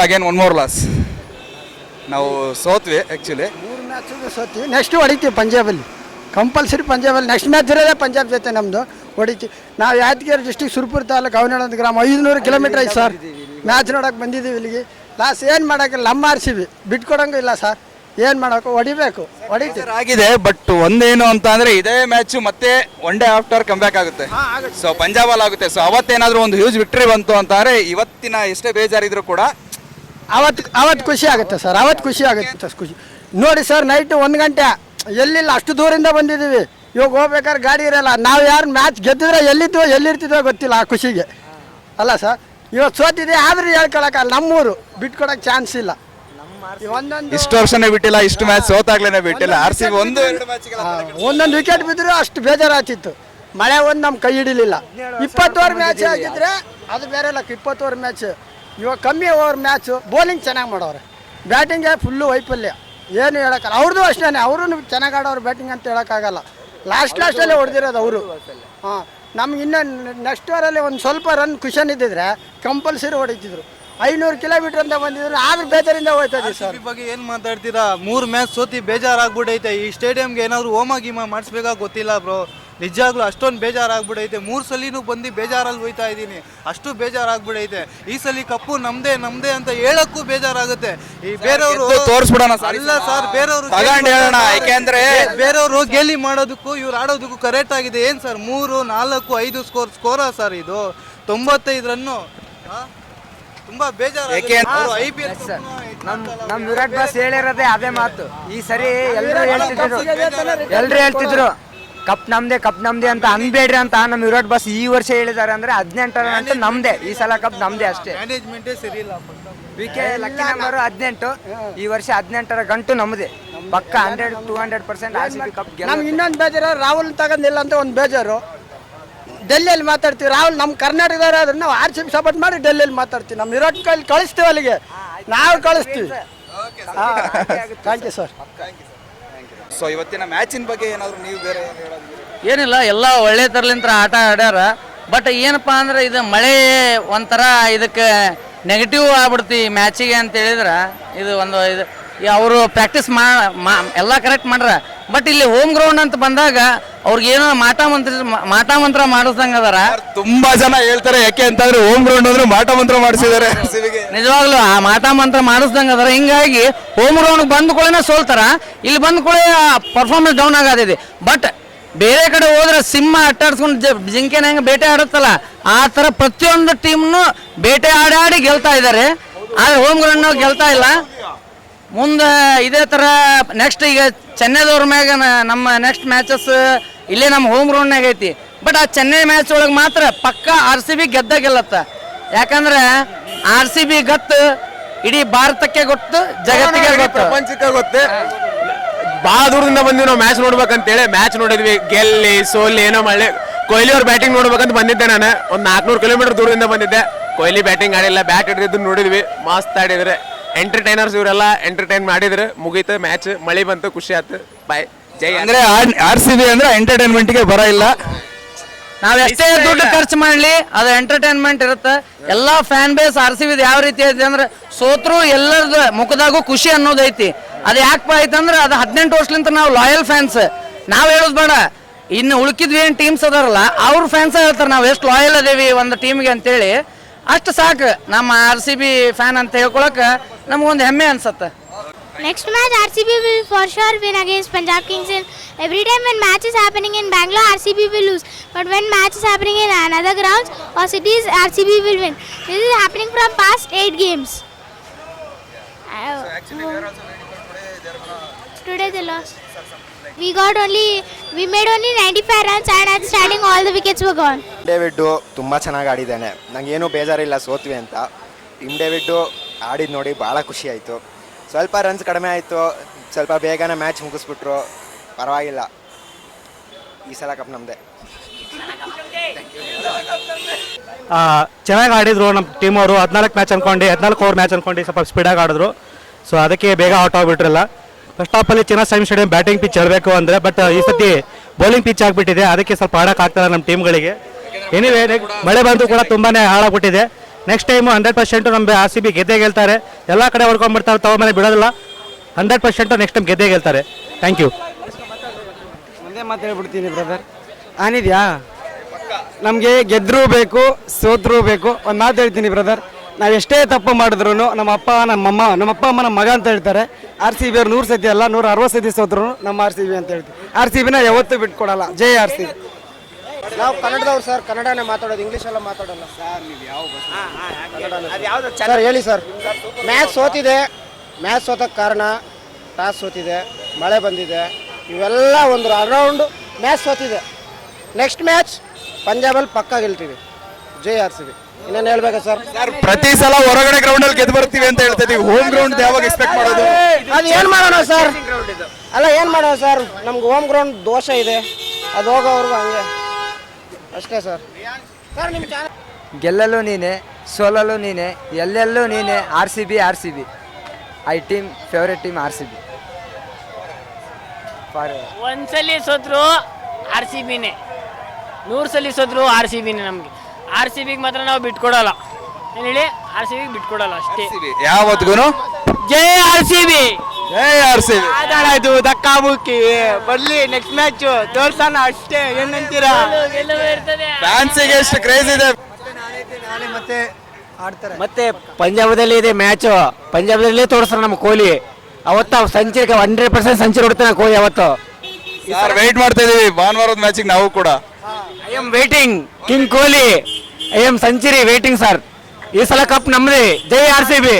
Again one more loss. ನಾವು ಸೋತ್ವಿ actually 3 match ಸೋತ್ವಿ. Next ಹೊಡಿತೀವಿ ಪಂಜಾಬಲ್ಲಿ, compulsory ಪಂಜಾಬಲ್ಲಿ next match ಇರೋದೇ ಪಂಜಾಬ್ ಜೊತೆ ನಮ್ಮದು ಹೊಡಿತೀವಿ. ನಾವು ಯಾದಗಿರಿ ಡಿಸ್ಟಿಕ್ ಸುರ್ಪುರ ತಾಲೂಕು ಅವನಹಳ್ಳಿ ಗ್ರಾಮ 500 ಕಿಲೋಮೀಟ್ರ್ ಐತೆ ಸರ್. ಮ್ಯಾಚ್ ನೋಡೋಕೆ ಬಂದಿದ್ದೀವಿ ಇಲ್ಲಿಗೆ. ಲಾಸ್ ಏನು ಮಾಡೋಕ್ಕಿಲ್ಲ, ನಮ್ಮ RCB ಬಿಟ್ಕೊಡಂಗೂ ಇಲ್ಲ ಸರ್. ಏನು ಮಾಡೋಕೆ ಹೊಡಿಬೇಕು, ಹೊಡಿತೀವಿ ಆಗಿದೆ. ಬಟ್ ಒಂದೇನು ಅಂತ ಅಂದರೆ ಇದೇ ಮ್ಯಾಚು ಮತ್ತೆ one day after come back ಆಗುತ್ತೆ. ಸೊ ಪಂಜಾಬಲ್ಲಿ ಆಗುತ್ತೆ. ಸೊ ಅವತ್ತೇನಾದರೂ ಒಂದು ಹ್ಯೂಜ್ ವಿಕ್ಟ್ರಿ ಬಂತು ಅಂತ ಅಂದರೆ ಇವತ್ತಿನ ಎಷ್ಟೇ ಬೇಜಾರಿದ್ರು ಕೂಡ ಅವತ್ತು ಖುಷಿ ಆಗುತ್ತೆ ಸರ್. ಅವತ್ತು ಖುಷಿ ಆಗುತ್ತೆ ಖುಷಿ. ನೋಡಿ ಸರ್, ನೈಟು 1 ಗಂಟೆ ಎಲ್ಲಿಲ್ಲ, ಅಷ್ಟು ದೂರಿಂದ ಬಂದಿದ್ದೀವಿ. ಇವಾಗ ಹೋಗ್ಬೇಕಾದ್ರೆ ಗಾಡಿ ಇರಲ್ಲ. ನಾವು ಯಾರು ಮ್ಯಾಚ್ ಗೆದ್ದಿದ್ರೆ ಎಲ್ಲಿರ್ತಿದ್ವೋ ಗೊತ್ತಿಲ್ಲ ಆ ಖುಷಿಗೆ ಅಲ್ಲ ಸರ್. ಇವತ್ತು ಸೋತಿದೆ ಆದ್ರೆ ಹೇಳ್ಕೊಳಕ್ಕಲ್ಲ, ನಮ್ಮೂರು ಬಿಟ್ಕೊಡಕ್ಕೆ ಚಾನ್ಸ್ ಇಲ್ಲ. ಇಷ್ಟು ವರ್ಷನೇ ಬಿಟ್ಟಿಲ್ಲ, ಇಷ್ಟು ಮ್ಯಾಚ್ ಸೋತಾಗ್ಲೇನೆ ಬಿಟ್ಟಿಲ್ಲ. RCB ಒಂದೊಂದು ವಿಕೆಟ್ ಬಿದ್ದರೂ ಅಷ್ಟು ಬೇಜಾರಾಗ್ತಿತ್ತು. ಮಳೆ ಒಂದು ನಮ್ಮ ಕೈ ಹಿಡಿಲಿಲ್ಲ. 20 ಓವರ್ ಮ್ಯಾಚ್ ಆಗಿದ್ರೆ ಅದು ಬೇರೆ ಲೆಕ್ಕ. 20 ಓವರ್ ಮ್ಯಾಚ್, ಇವಾಗ ಕಮ್ಮಿ ಓವರ್ ಮ್ಯಾಚು. ಬೌಲಿಂಗ್ ಚೆನ್ನಾಗಿ ಮಾಡೋರು, ಬ್ಯಾಟಿಂಗೇ ಫುಲ್ಲು ವೈಫಲ್ಯ. ಏನು ಹೇಳೋಕ್ಕಲ್ಲ. ಅವ್ರದ್ದು ಅಷ್ಟೇ, ಅವರು ಚೆನ್ನಾಗಿ ಆಡೋರು ಬ್ಯಾಟಿಂಗ್ ಅಂತ ಹೇಳೋಕ್ಕಾಗಲ್ಲ. ಲಾಸ್ಟಲ್ಲೇ ಹೊಡೆದಿರೋದು ಅವರು. ಹಾಂ, ನಮ್ಗೆ ಇನ್ನೂ ನೆಕ್ಸ್ಟ್ ಓವರಲ್ಲಿ ಒಂದು ಸ್ವಲ್ಪ ರನ್ ಕುಷನ್ ಇದ್ದಿದ್ರೆ ಕಂಪಲ್ಸರಿ ಹೊಡಿತಿದ್ರು. 500 ಕಿಲೋಮೀಟರ್ ಅಂತ ಬಂದಿದ್ರು, ಆದ್ರೂ ಬೇಜಾರಿಂದ ಹೋಯ್ತದೆ ಸರ್. ಈ ಬಗ್ಗೆ ಏನು ಮಾತಾಡ್ತೀರಾ? 3 ಮ್ಯಾಚ್ ಸೋತಿ ಬೇಜಾರಾಗ್ಬಿಟ್ಟೈತೆ. ಈ ಸ್ಟೇಡಿಯಂಗೆ ಏನಾದ್ರು ಹೋಮ ಗೀಮ ಮಾಡಿಸ್ಬೇಕಾ ಗೊತ್ತಿಲ್ಲ ಬ್ರೋ. ನಿಜಾಗ್ಲೂ ಅಷ್ಟೊಂದು ಬೇಜಾರಾಗ್ಬಿಡೈತೆ. 3 ಸಲಿನೂ ಬಂದು ಬೇಜಾರಲ್ಲಿ ಹೋಯ್ತಾ ಇದ್ದೀನಿ. ಅಷ್ಟು ಬೇಜಾರಾಗ್ಬಿಡೈತೆ. ಈ ಸಲ ಕಪ್ಪು ನಮ್ದೇ ಅಂತ ಹೇಳಕ್ಕೂ ಬೇಜಾರಾಗುತ್ತೆ. ಈ ಬೇರೆಯವರು ತೋರಿಸ್ಬಿಡೋಣ ಅಲ್ಲ ಸರ್, ಬೇರೆಯವರು ಯಾಕೆಂದ್ರೆ ಬೇರೆಯವರು ಗೇಲಿ ಮಾಡೋದಕ್ಕೂ ಇವ್ರು ಆಡೋದಕ್ಕೂ ಕರೆಕ್ಟ್ ಆಗಿದೆ. ಏನು ಸರ್ 3, 4, 5 ಸ್ಕೋರಾ ಸರ್ ಇದು? 95 ರನ್ನು. ತುಂಬಾ ಬೇಜಾರು. ನಮ್ ವಿರಾಟ್ ಬಾಸ್ ಹೇಳಿರೋದೇ ಅದೇ ಮಾತು. ಈ ಸರಿ ಎಲ್ರು ಹೇಳ್ತಿದ್ರು ಕಪ್ ನಮ್ದೇ ಅಂತ ಅನ್ಬೇಡ್ರಿ ಅಂತ. ನಮ್ ವಿರಾಟ್ ಬಾಸ್ ಈ ವರ್ಷ ಹೇಳಿದಾರೆ ಅಂದ್ರೆ 18 ಅಂತ ನಮ್ದೇ. ಈ ಸಲ ಕಪ್ ನಮ್ದೇ ಅಷ್ಟೇ. ಮ್ಯಾನೇಜ್ಮೆಂಟೇ ಸರಿ ಇಲ್ಲ. ವಿಕೆ ಲಕ್ಕಿ ನಂಬರ್ 18. ಈ ವರ್ಷ 18ರ ಗಂಟು ನಮ್ದೇ ಪಕ್ಕ. 100-200% RCB ಕಪ್. ನಮ್ಗೆ ಇನ್ನೊಂದು ಬೇಜಾರು, ರಾಹುಲ್ ತಗೊಂಡಿಲ್ಲ ಅಂತ ಒಂದು ಬೇಜಾರು. ಡೆಲ್ಲಿಯಲ್ಲಿ ಮಾತಾಡ್ತೀವಿ. ರಾಹುಲ್ ನಮ್ಮ ಕರ್ನಾಟಕದವ್ರು ಆದ್ರೆ ನಾವು RCB ಸಪೋರ್ಟ್ ಮಾಡಿ ಡೆಲ್ಲಿಯಲ್ಲಿ ಮಾತಾಡ್ತೀವಿ. ನಮ್ಮ ವಿರಾಟ್ ಕೊಹ್ಲಿ ಕಳಿಸ್ತೀವಿ ಅಲ್ಲಿಗೆ, ನಾವು ಕಳಿಸ್ತೀವಿ. Thank you sir. ಸೊ ಇವತ್ತಿನ ಮ್ಯಾಚಿನ ಬಗ್ಗೆ ಏನಾದರೂ ನೀವು ಬೇರೆ ಏನಿಲ್ಲ, ಎಲ್ಲ ಒಳ್ಳೆ ತರಲಿಂತ್ರ ಆಟ ಆಡ್ಯಾರ. ಬಟ್ ಏನಪ್ಪ ಅಂದ್ರೆ ಇದು ಮಳೆ ಒಂಥರ ಇದಕ್ಕೆ ನೆಗೆಟಿವ್ ಆಗ್ಬಿಡ್ತಿ ಮ್ಯಾಚಿಗೆ ಅಂತ ಹೇಳಿದ್ರೆ. ಇದು ಒಂದು ಇದು ಅವರು ಪ್ರಾಕ್ಟೀಸ್ ಎಲ್ಲ ಕರೆಕ್ಟ್ ಮಾಡ್ರ. ಬಟ್ ಇಲ್ಲಿ ಹೋಮ್ ಗ್ರೌಂಡ್ ಅಂತ ಬಂದಾಗ ಅವ್ರಿಗೇನೋ ಮಾಟ ಮಂತ್ರ ಮಾಡಿಸ್ದಂಗೆ ಅದಾರ. ತುಂಬಾ ಜನ ಹೇಳ್ತಾರೆ, ಯಾಕೆ ಅಂತಂದ್ರೆ ಹೋಮ್ ಗ್ರೌಂಡ್ ಅಂದ್ರೆ ಮಾಟ ಮಂತ್ರ ಮಾಡಿಸಿದ್ದಾರೆ. ನಿಜವಾಗ್ಲೂ ಆ ಮಾಟ ಮಂತ್ರ ಮಾಡಿಸ್ದಂಗೆ ಅದಾರ. ಹಿಂಗಾಗಿ ಹೋಮ್ ಗ್ರೌಂಡ್ ಬಂದ ಕೂಡಲೇ ಸೋಲ್ತಾರ, ಇಲ್ಲಿ ಬಂದ ಕೂಡಲೇ ಪರ್ಫಾರ್ಮೆನ್ಸ್ ಡೌನ್ ಆಗದಿದೆ. ಬಟ್ ಬೇರೆ ಕಡೆ ಹೋದ್ರೆ ಸಿಂಹ ಅಟ್ಟಾಡ್ಸ್ಕೊಂಡು ಜಿಂಕೆನ ಹೆಂಗೆ ಬೇಟೆ ಆಡುತ್ತಲ್ಲ, ಆ ಥರ ಪ್ರತಿಯೊಂದು ಟೀಮ್ನು ಬೇಟೆ ಆಡಿ ಗೆಲ್ತಾ ಇದ್ದಾರೆ. ಆದರೆ ಹೋಮ್ ಗ್ರೌಂಡ್ ನಾವು ಗೆಲ್ತಾ ಇಲ್ಲ. ಮುಂದೆ ಇದೇ ಥರ ನೆಕ್ಸ್ಟ್ ಈಗ ಚೆನ್ನೈದವ್ರ ಮ್ಯಾಗ ನಮ್ಮ ನೆಕ್ಸ್ಟ್ ಮ್ಯಾಚಸ್ ಇಲ್ಲೇ ನಮ್ಮ ಹೋಮ್ ಗ್ರೌಂಡ್ನಾಗ ಐತಿ. ಬಟ್ ಆ ಚೆನ್ನೈ ಮ್ಯಾಚ್ ಒಳಗೆ ಮಾತ್ರ ಪಕ್ಕ RCB ಗೆಲ್ಲತ್ತ. ಯಾಕಂದ್ರೆ RCB ಗತ್ತು ಇಡೀ ಭಾರತಕ್ಕೆ ಗೊತ್ತು, ಜಗತ್ತಿಗೆ ಗೊತ್ತು, ಪ್ರಪಂಚಕ್ಕೆ ಗೊತ್ತು. ಭಾಳ ದೂರದಿಂದ ಬಂದಿವಿ ನಾವು ಮ್ಯಾಚ್ ನೋಡ್ಬೇಕಂತೇಳಿ. ಮ್ಯಾಚ್ ನೋಡಿದ್ವಿ, ಗೆಲ್ಲಿ ಸೋಲಿ ಏನೋ ಮಳೆ. ಕೊಹ್ಲಿ ಅವ್ರ ಬ್ಯಾಟಿಂಗ್ ನೋಡ್ಬೇಕಂತ ಬಂದಿದ್ದೆ. ನಾನು ಒಂದು 400 ಕಿಲೋಮೀಟರ್ ದೂರದಿಂದ ಬಂದಿದ್ದೆ. ಕೊಹ್ಲಿ ಬ್ಯಾಟಿಂಗ್ ಆಡಿಲ್ಲ, ಬ್ಯಾಟ್ ಹಿಡಿದಿದ್ದು ನೋಡಿದ್ವಿ. ಮಸ್ತ್ ಆಡಿದ್ರೆ ಎಂಟರ್ಟೈನರ್ಸ್ ಇವರೆಲ್ಲ ಎಂಟರ್ಟೈನ್ ಮಾಡಿದ್ರು. ಮುಗೀತು ಮ್ಯಾಚ್, ಮಳೆ ಬಂತು, ಖುಷಿ ಆಯ್ತು. ಬಾಯ್ ಜೈ. ಅಂದ್ರೆ RCB ಅಂದ್ರೆ ಎಂಟರ್ಟೈನ್ಮೆಂಟ್ಗೆ ಬರ ಇಲ್ಲ. ನಾವ್ ಎಷ್ಟೇ ದುಡ್ಡು ಖರ್ಚು ಮಾಡ್ಲಿ ಅದು ಎಂಟರ್ಟೈನ್ಮೆಂಟ್ ಇರುತ್ತೆ. ಎಲ್ಲಾ ಫ್ಯಾನ್ ಬೇಸ್ RCB ಯಾವ ರೀತಿ ಐತಿ ಅಂದ್ರೆ ಸೋತ್ರು ಎಲ್ಲರದ ಮುಖದಾಗೂ ಖುಷಿ ಅನ್ನೋದೈತಿ. ಅದು ಯಾಕಪ್ಪ ಐತಂದ್ರೆ ಅದು 18 ವರ್ಷಲಿಂತ ನಾವು ಲಾಯಲ್ ಫ್ಯಾನ್ಸ್. ನಾವ್ ಹೇಳೋದು ಬೇಡ, ಇನ್ನು ಉಳ್ಕಿದ್ವಿ ಏನು ಟೀಮ್ಸ್ ಅದಾರಲ್ಲ ಅವ್ರ ಫ್ಯಾನ್ಸ್ ಹೇಳ್ತಾರೆ ನಾವು ಎಷ್ಟು ಲಾಯಲ್ ಅದೇವಿ ಒಂದು ಟೀಮ್ಗೆ ಅಂತೇಳಿ. ಅಷ್ಟು ಸಾಕು ನಮ್ಮ RCB ಫ್ಯಾನ್ ಅಂತ ಹೇಳ್ಕೊಳಕ್ಕೆ ನಮಗೊಂದು ಹೆಮ್ಮೆ ಅನ್ಸುತ್ತೆ. Next match RCB will for sure win against Punjab Kings. Every time when match is happening in Bangalore, RCB will lose. But when match is happening in another grounds or cities, RCB will win. This is happening from past 8 games. So actually we are also waiting for today they lost. We made only 95 runs and at starting all the wickets were gone. David ತುಂಬ ಚೆನ್ನಾಗಿ ಆಡಿದ್ದಾನೆ. ನನಗೇನು ಬೇಜಾರಿಲ್ಲ ಸೋತ್ವಿ ಅಂತ. Tim David ಆಡಿದ್ದು ನೋಡಿ ಭಾಳ ಖುಷಿ ಆಯಿತು. ಸ್ವಲ್ಪ ರನ್ಸ್ ಕಡಿಮೆ ಆಯಿತು, ಸ್ವಲ್ಪ ಬೇಗನೆ ಮ್ಯಾಚ್ ಮುಗಿಸ್ಬಿಟ್ರು, ಪರವಾಗಿಲ್ಲ. ಈ ಸಲ ಕಪ್ ನಮ್ಮದೇ. ಚೆನ್ನಾಗಿ ಆಡಿದ್ರು ನಮ್ಮ ಟೀಮ್ ಅವರು. 14 ಮ್ಯಾಚ್ ಅನ್ಕೊಂಡು 14 ಓವರ್ ಮ್ಯಾಚ್ ಅನ್ಕೊಂಡು ಸ್ವಲ್ಪ ಸ್ಪೀಡಾಗಿ ಆಡಿದ್ರು. ಸೊ ಅದಕ್ಕೆ ಬೇಗ ಔಟ್ ಆಗಿಬಿಟ್ರಲ್ಲ. ಫಸ್ಟ್ ಹಾಫಲ್ಲಿ ಚಿನ್ನಸ್ವಾಮಿ ಸ್ಟೇಡಿಯಂ ಬ್ಯಾಟಿಂಗ್ ಪಿಚ್ ಹೇಳಬೇಕು ಅಂದರೆ, ಬಟ್ ಈ ಸತಿ ಬೌಲಿಂಗ್ ಪಿಚ್ ಆಗಿಬಿಟ್ಟಿದೆ. ಅದಕ್ಕೆ ಸ್ವಲ್ಪ ಆಡೋಕ್ಕಾಗ್ತದೆ ನಮ್ಮ ಟೀಮ್ಗಳಿಗೆ. ಎನಿವೇ ಮಳೆ ಬಂದು ಕೂಡ ತುಂಬಾ ಹಾಳಾಗ್ಬಿಟ್ಟಿದೆ. ನೆಕ್ಸ್ಟ್ ಟೈಮು 100% ನಮ್ಮ ಆರ್ ಸಿ ಬಿ ಗೆದ್ದೇ ಗೆಲ್ತಾರೆ. ಎಲ್ಲ ಕಡೆ ಹೊಡ್ಕೊಂಡ್ಬಿಡ್ತಾರೆ, ತಗೊಂಬನೆ ಬಿಡೋದಿಲ್ಲ. 100% ನೆಕ್ಸ್ಟ್ ಟೈಮ್ ಗೆದ್ದೇ ಗೆಲ್ತಾರೆ. Thank you. ಒಂದೇ ಮಾತು ಹೇಳ್ಬಿಡ್ತೀನಿ ಬ್ರದರ್, ಆನಿದ್ಯಾ ನಮಗೆ ಗೆದ್ರೂ ಬೇಕು ಸೋತ್ರೂ ಬೇಕು. ಒಂದು ಮಾತು ಹೇಳ್ತೀನಿ ಬ್ರದರ್, ನಾವು ಎಷ್ಟೇ ತಪ್ಪು ಮಾಡಿದ್ರು ನಮ್ಮಪ್ಪ ಅಮ್ಮ ನಮ್ಮ ಮಗ ಅಂತ ಹೇಳ್ತಾರೆ. ಆರ್ ಸಿ ಬಿ ಅವ್ರು 100 ಸತಿ ಅಲ್ಲ 160 ಸತಿ ಸೋತ್ರು ನಮ್ಮ ಆರ್ ಸಿ ಬಿ ಅಂತ ಹೇಳ್ತೀವಿ. ಆರ್ ಸಿ ಬಿನ ಯಾವತ್ತೂ ಬಿಟ್ಕೊಡಲ್ಲ. ಜೈ ಆರ್ ಸಿ ಬಿ. ನಾವು ಕನ್ನಡದವ್ರು ಸರ್, ಕನ್ನಡನೇ ಮಾತಾಡೋದು, ಇಂಗ್ಲೀಷ್ ಎಲ್ಲ ಮಾತಾಡೋಲ್ಲ ಸರ್. ಹೇಳಿ ಸರ್. ಮ್ಯಾಚ್ ಸೋತಿದೆ, ಮ್ಯಾಚ್ ಸೋತಕ್ಕೆ ಕಾರಣ ಟಾಸ್ ಸೋತಿದೆ, ಮಳೆ ಬಂದಿದೆ, ಇವೆಲ್ಲ ಒಂದು ರೌಂಡ್ ಮ್ಯಾಚ್ ಸೋತಿದೆ. ನೆಕ್ಸ್ಟ್ ಮ್ಯಾಚ್ ಪಂಜಾಬಲ್ಲಿ ಪಕ್ಕ ಗೆಲ್ತೀವಿ. ಜೈ ಆರ್ ಸಿ ಬಿ. ಇನ್ನೇನು ಹೇಳ್ಬೇಕಾ ಸರ್? ಪ್ರತಿ ಸಲ ಹೊರಗಡೆ ಗ್ರೌಂಡ್ ಅಲ್ಲಿ ಗೆದ್ದು ಬರ್ತೀವಿ ಅಂತ ಹೇಳ್ತಾ ಇದೀವಿ. ಹೋಮ್ ಗ್ರೌಂಡ್ ಯಾವಾಗ ಎಕ್ಸ್ಪೆಕ್ಟ್ ಮಾಡೋದು? ಅದು ಏನು ಮಾಡೋಣ ಸರ್? ಅಲ್ಲ ಏನು ಮಾಡೋಣ ಸರ್, ನಮ್ಗೆ ಹೋಮ್ ಗ್ರೌಂಡ್ ದೋಷ ಇದೆ, ಅದು ಹೋಗೋವ್ರಿಗೂ ಹಂಗೆ ಅಷ್ಟೇ ಸರ್. ಸರ್ ನಿಮ್ಮ ಚಾನಲ್ ಗೆಲ್ಲಲು ನೀನೆ, ಸೋಲಲು ನೀನೆ, ಎಲ್ಲೆಲ್ಲೂ ನೀನೆ. ಆರ್ ಸಿ ಬಿ ಐ team favourite team R C B. ಒಂದ್ಸಲಿ ಸೋತ್ರು ಆರ್ ಸಿ ಬಿನೇ, 100 ಸಲ ಸೋತ್ರು ಆರ್ ಸಿ ಬಿನೇ. ನಮಗೆ ಆರ್ ಸಿ ಬಿಗೆ ಮಾತ್ರ ನಾವು ಬಿಟ್ಕೊಡಲ್ಲ. ಏನು ಹೇಳಿ, ಆರ್ ಸಿ ಬಿಗೆ ಬಿಟ್ಕೊಡಲ್ಲ ಅಷ್ಟೇ. ಯಾವತ್ತಿಗೂ ಜೈ ಆರ್ ಸಿ ಬಿ. ಜೈ ಆರ್ ಸಿ ಬಿ. ಆಯ್ತು ದಕ್ಕಾ ಮುಕ್ಕಿ ಬರ್ಲಿ, ನೆಕ್ಸ್ಟ್ ಮ್ಯಾಚ್ ತೋರ್ಸೋಣ ಅಷ್ಟೇ. ಏನಂತೀರಾ? ಗೆಲುವು ಇರ್ತದೆ. ಫ್ಯಾನ್ಸಿಗೆ ಎಷ್ಟು ಕ್ರೇಜ್ ಇದೆ. ಮತ್ತೆ ಆಡ್ತಾರೆ. ಮತ್ತೆ ಪಂಜಾಬದಲ್ಲಿ ಇದೆ ಮ್ಯಾಚು, ಪಂಜಾಬದಲ್ಲಿ ತೋರಿಸ್ತಾರೆ ನಮ್ಮ ಕೊಹ್ಲಿ. ಅವತ್ತು ಸೆಂಚುರಿ 100% ಸೆಂಚುರಿ ಹೊಡ್ತಾನೆ ಕೊಹ್ಲಿ ಅವತ್ತು. ಸರ್ ವೇಟ್ ಮಾಡ್ತಾ ಇದೀವಿ ಭಾನುವಾರದ ಮ್ಯಾಚಿಗೆ ನಾವು ಕೂಡ. I am waiting king Kohli, I am century waiting sir. ಈ ಸಲ ಕಪ್ ನಮ್ಮದೇ. ಜೈ ಆರ್ ಸಿ ಬಿ.